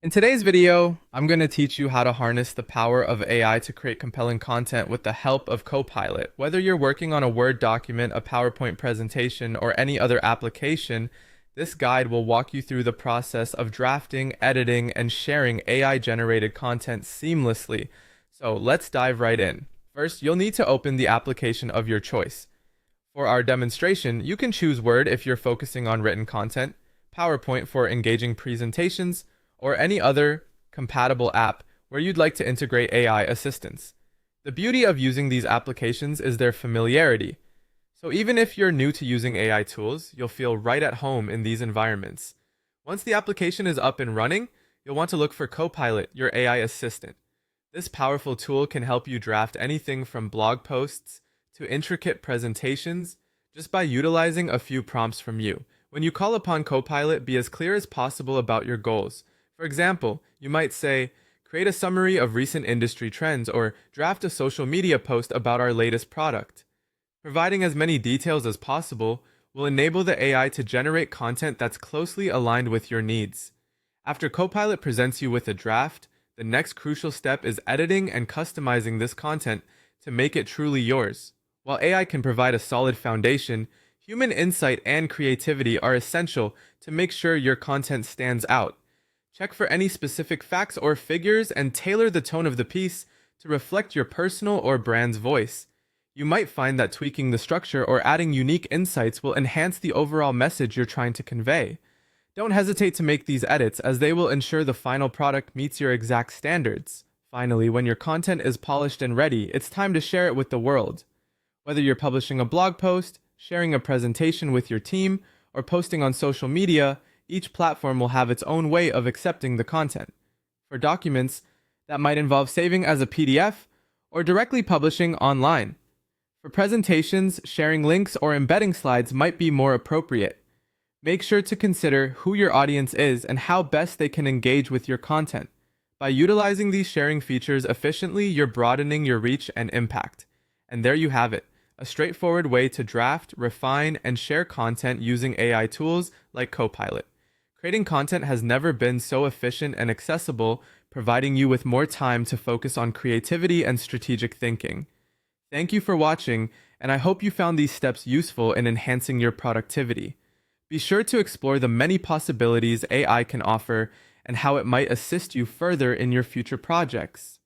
In today's video, I'm going to teach you how to harness the power of AI to create compelling content with the help of Copilot. Whether you're working on a Word document, a PowerPoint presentation, or any other application, this guide will walk you through the process of drafting, editing, and sharing AI-generated content seamlessly. So let's dive right in. First, you'll need to open the application of your choice. For our demonstration, you can choose Word if you're focusing on written content, PowerPoint for engaging presentations, or any other compatible app where you'd like to integrate AI assistance. The beauty of using these applications is their familiarity. So even if you're new to using AI tools, you'll feel right at home in these environments. Once the application is up and running, you'll want to look for Copilot, your AI assistant. This powerful tool can help you draft anything from blog posts to intricate presentations just by utilizing a few prompts from you. When you call upon Copilot, be as clear as possible about your goals. For example, you might say, create a summary of recent industry trends or draft a social media post about our latest product. Providing as many details as possible will enable the AI to generate content that's closely aligned with your needs. After Copilot presents you with a draft, the next crucial step is editing and customizing this content to make it truly yours. While AI can provide a solid foundation, human insight and creativity are essential to make sure your content stands out. Check for any specific facts or figures and tailor the tone of the piece to reflect your personal or brand's voice. You might find that tweaking the structure or adding unique insights will enhance the overall message you're trying to convey. Don't hesitate to make these edits, as they will ensure the final product meets your exact standards. Finally, when your content is polished and ready, it's time to share it with the world. Whether you're publishing a blog post, sharing a presentation with your team, or posting on social media, each platform will have its own way of accepting the content. For documents, that might involve saving as a PDF or directly publishing online. For presentations, sharing links or embedding slides might be more appropriate. Make sure to consider who your audience is and how best they can engage with your content. By utilizing these sharing features efficiently, you're broadening your reach and impact. And there you have it, a straightforward way to draft, refine, and share content using AI tools like Copilot. Creating content has never been so efficient and accessible, providing you with more time to focus on creativity and strategic thinking. Thank you for watching, and I hope you found these steps useful in enhancing your productivity. Be sure to explore the many possibilities AI can offer and how it might assist you further in your future projects.